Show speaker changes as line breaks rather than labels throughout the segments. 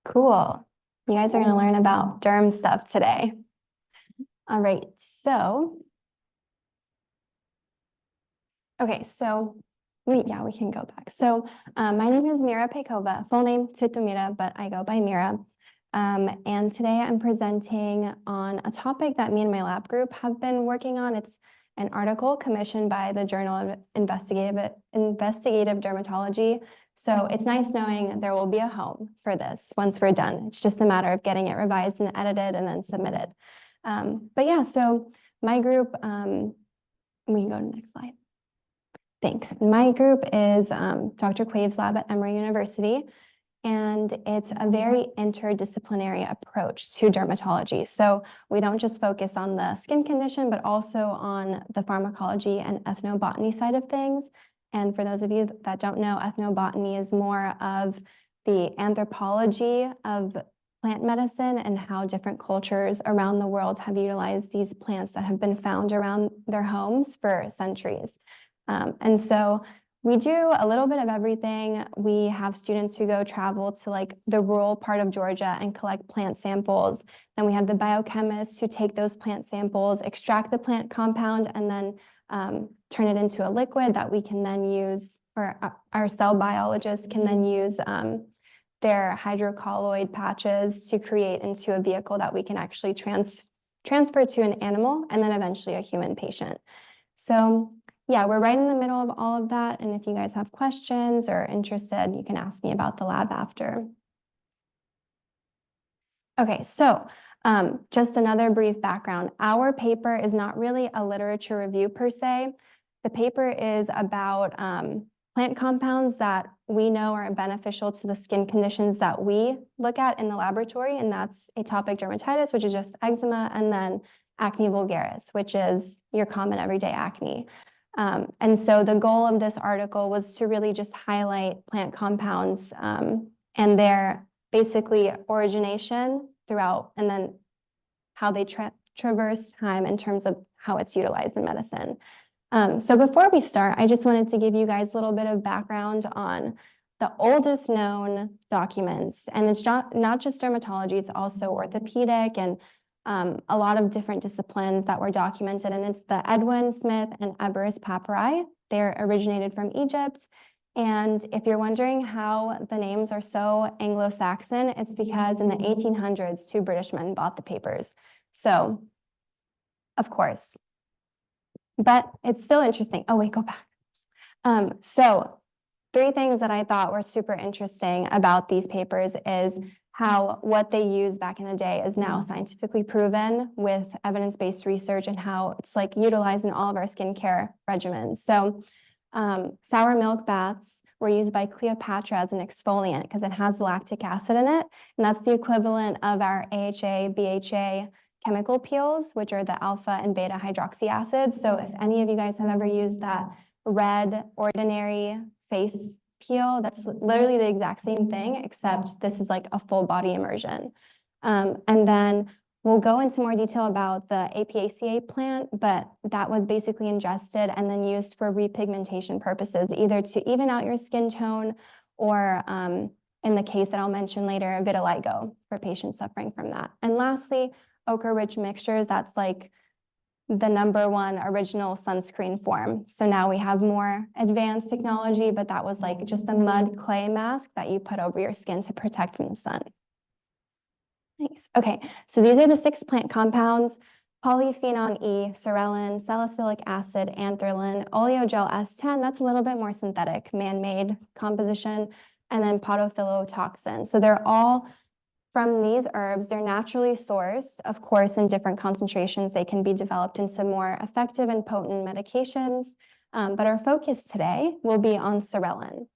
Cool. You guys are going to learn about derm stuff today. All right, so, okay, so we can go back. So my name is Mira Peykova, full name Tsvetomira, but I go by Mira. And today I'm presenting on a topic that me and my lab group have been working on. It's an article commissioned by the Journal of Investigative Dermatology. So it's nice knowing there will be a home for this once we're done. It's just a matter of getting it revised and edited and then submitted. But yeah, so my group, we can go to the next slide. Thanks. My group is Dr. Quave's lab at Emory University, and it's a very interdisciplinary approach to dermatology. So we don't just focus on the skin condition, but also on the pharmacology and ethnobotany side of things. And for those of you that don't know, ethnobotany is more of the anthropology of plant medicine and how different cultures around the world have utilized these plants that have been found around their homes for centuries. And so we do a little bit of everything. We have students who go travel to like the rural part of Georgia and collect plant samples. Then we have the biochemists who take those plant samples, extract the plant compound, and then turn it into a liquid that we can then use, or our cell biologists can then use their hydrocolloid patches to create into a vehicle that we can actually transfer to an animal and then eventually a human patient. So yeah, we're right in the middle of all of that. And if you guys have questions or interested, you can ask me about the lab after. Okay, so just another brief background. Our paper is not really a literature review per se. The paper is about plant compounds that we know are beneficial to the skin conditions that we look at in the laboratory, and that's atopic dermatitis, which is just eczema, and then acne vulgaris, which is your common everyday acne. And so the goal of this article was to really just highlight plant compounds and their basically origination throughout, and then how they traverse time in terms of how it's utilized in medicine. So before we start, I just wanted to give you guys a little bit of background on the oldest known documents. And it's not just dermatology, it's also orthopedic and a lot of different disciplines that were documented, and it's the Edwin Smith and Eberus papyri. They're originated from Egypt. And if you're wondering how the names are so Anglo-Saxon, it's because in the 1800s, 2 British men bought the papers. So, of course. But it's still interesting. Oh, wait, go back. So 3 things that I thought were super interesting about these papers is how what they used back in the day is now scientifically proven with evidence-based research and how it's like utilized in all of our skincare regimens. So sour milk baths were used by Cleopatra as an exfoliant because it has lactic acid in it. And that's the equivalent of our AHA, BHA chemical peels, which are the alpha and beta hydroxy acids. So if any of you guys have ever used that red ordinary face peel, that's literally the exact same thing, except this is like a full body immersion. And then we'll go into more detail about the Apiaceae plant, but that was basically ingested and then used for repigmentation purposes, either to even out your skin tone or in the case that I'll mention later, vitiligo for patients suffering from that. And lastly, ochre-rich mixtures, that's like the #1 original sunscreen form. So now we have more advanced technology, but that was like just a mud clay mask that you put over your skin to protect from the sun. Nice. Okay, so these are the 6 plant compounds: polyphenol E, psoralen, salicylic acid, anthralin, oleogel S10, that's a little bit more synthetic, man-made composition, and then podophyllitoxin. So they're all from these herbs. They're naturally sourced. Of course, in different concentrations, they can be developed into more effective and potent medications. But our focus today will be on psoralen.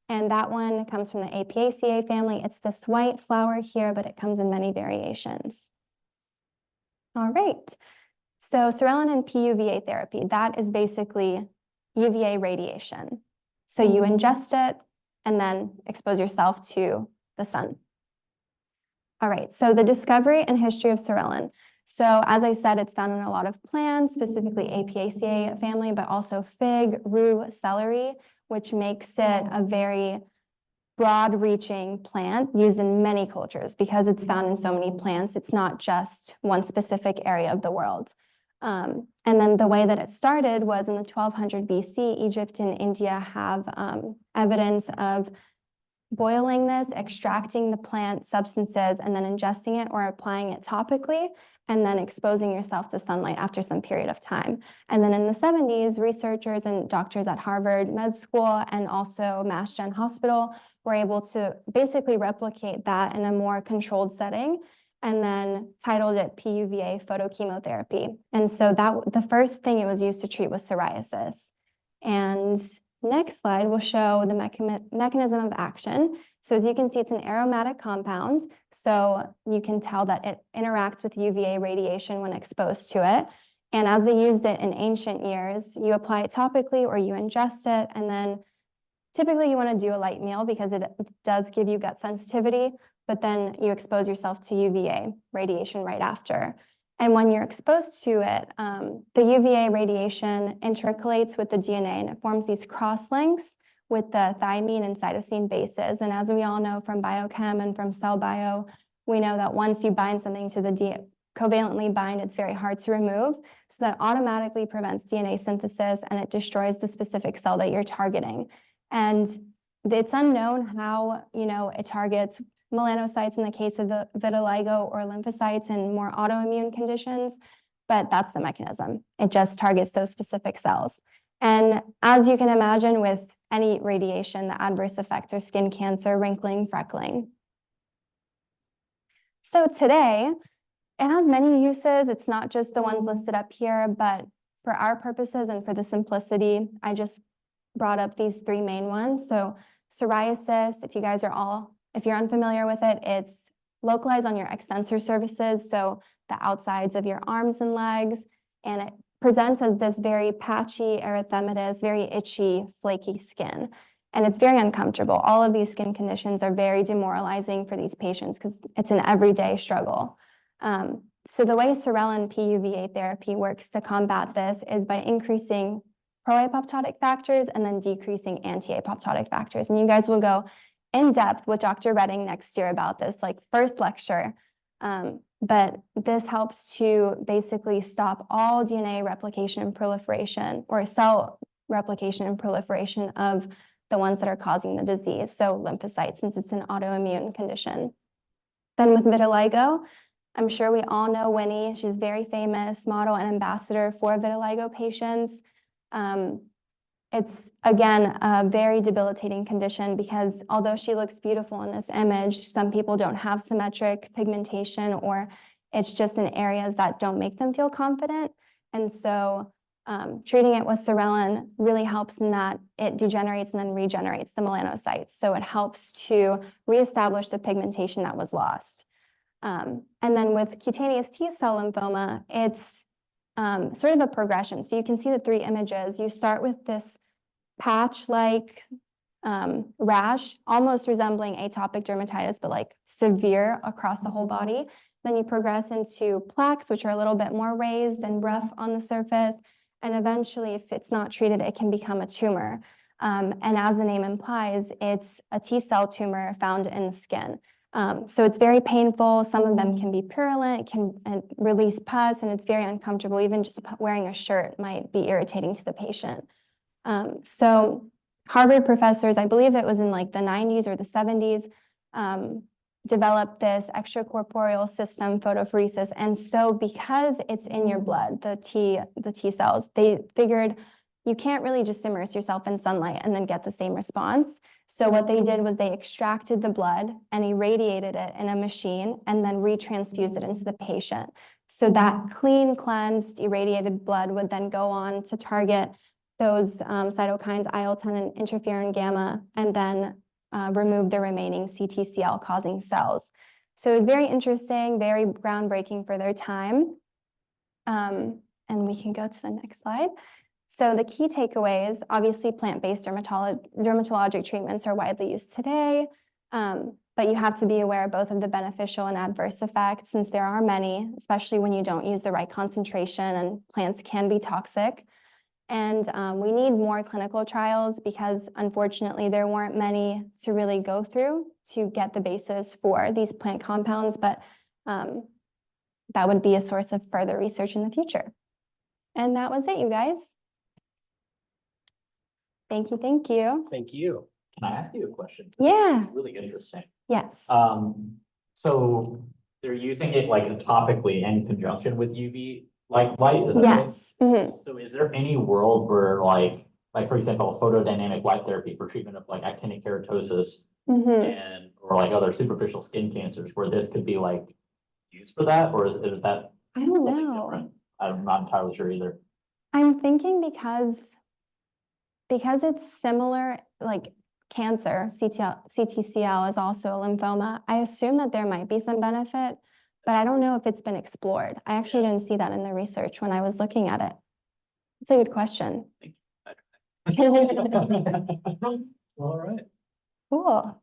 And that one comes from the Apiaceae family. It's this white flower here, but it comes in many variations. All right. So psoralen and PUVA therapy, that is basically UVA radiation. So you ingest it and then expose yourself to the sun. All right, so the discovery and history of psoralen. So as I said, it's found in a lot of plants, specifically Apiaceae family, but also fig, rue, celery, which makes it a very broad-reaching plant used in many cultures because it's found in so many plants. It's not just one specific area of the world. And then the way that it started was in the 1200 BC, Egypt and India have evidence of boiling this, extracting the plant substances, and then ingesting it or applying it topically, and then exposing yourself to sunlight after some period of time. And then in the 70s, researchers and doctors at Harvard Med School and also Mass Gen Hospital were able to basically replicate that in a more controlled setting, and then titled it PUVA photochemotherapy. And so that the first thing it was used to treat was psoriasis. And next slide will show the mechanism of action. So as you can see, it's an aromatic compound. So you can tell that it interacts with UVA radiation when exposed to it. And as they used it in ancient years, you apply it topically or you ingest it. And then typically you want to do a light meal because it does give you gut sensitivity, but then you expose yourself to UVA radiation right after. And when you're exposed to it, the UVA radiation intercalates with the DNA and it forms these cross-links with the thymine and cytosine bases. And as we all know from biochem and from cell bio, we know that once you bind something to the covalently bind, it's very hard to remove. So that automatically prevents DNA synthesis and it destroys the specific cell that you're targeting. And it's unknown how, it targets melanocytes in the case of the vitiligo or lymphocytes in more autoimmune conditions, but that's the mechanism. It just targets those specific cells. And as you can imagine with any radiation, the adverse effects are skin cancer, wrinkling, freckling. So today, it has many uses. It's not just the ones listed up here, but for our purposes and for the simplicity, I just brought up these three main ones. So psoriasis, if you're unfamiliar with it, it's localized on your extensor surfaces, so the outsides of your arms and legs, and it presents as this very patchy, erythematous, very itchy, flaky skin, and it's very uncomfortable. All of these skin conditions are very demoralizing for these patients because it's an everyday struggle. So the way Psoralen PUVA therapy works to combat this is by increasing pro-apoptotic factors and then decreasing anti-apoptotic factors, and you guys will go in depth with Dr. Redding next year about this, like first lecture. But this helps to basically stop all DNA replication and proliferation, or cell replication and proliferation of the ones that are causing the disease. So lymphocytes, since it's an autoimmune condition. Then with vitiligo, I'm sure we all know Winnie. She's very famous model and ambassador for vitiligo patients. It's, again, a very debilitating condition because although she looks beautiful in this image, some people don't have symmetric pigmentation or it's just in areas that don't make them feel confident. And so treating it with Psoralen really helps in that it degenerates and then regenerates the melanocytes. So it helps to reestablish the pigmentation that was lost. And then with cutaneous T-cell lymphoma, it's sort of a progression. So you can see the three images. You start with this patch-like rash, almost resembling atopic dermatitis, but like severe across the whole body. Then you progress into plaques, which are a little bit more raised and rough on the surface. And eventually, if it's not treated, it can become a tumor. And as the name implies, it's a T-cell tumor found in the skin. So it's very painful. Some of them can be purulent, can release pus, and it's very uncomfortable. Even just wearing a shirt might be irritating to the patient. So Harvard professors, I believe it was in like the 90s or the 70s, developed this extracorporeal system photopheresis. And so because it's in your blood, the T cells, they figured you can't really just immerse yourself in sunlight and then get the same response. So what they did was they extracted the blood and irradiated it in a machine and then retransfused it into the patient. So that clean, cleansed, irradiated blood would then go on to target those cytokines, IL-10 and interferon gamma, and then remove the remaining CTCL causing cells. So it was very interesting, very groundbreaking for their time. And we can go to the next slide. So the key takeaways, obviously plant-based dermatologic treatments are widely used today, but you have to be aware both of the beneficial and adverse effects since there are many, especially when you don't use the right concentration and plants can be toxic. And we need more clinical trials because unfortunately there weren't many to really go through to get the basis for these plant compounds, but that would be a source of further research in the future. And that was it, you guys. Thank you, thank you.
Thank you.
Can I ask you a question?
Yeah.
It's really interesting.
Yes.
So they're using it like topically in conjunction with UV like light? Is that right?
Yes. Mhm.
So is there any world where like for example, photodynamic light therapy for treatment of like actinic keratosis and or like other superficial skin cancers where this could be like used for that, or is that
I don't
something
know.
different? I'm not entirely sure either.
I'm thinking because it's similar, like cancer, CTCL is also a lymphoma. I assume that there might be some benefit, but I don't know if it's been explored. I actually didn't see that in the research when I was looking at it. It's a good question.
All right.
Cool.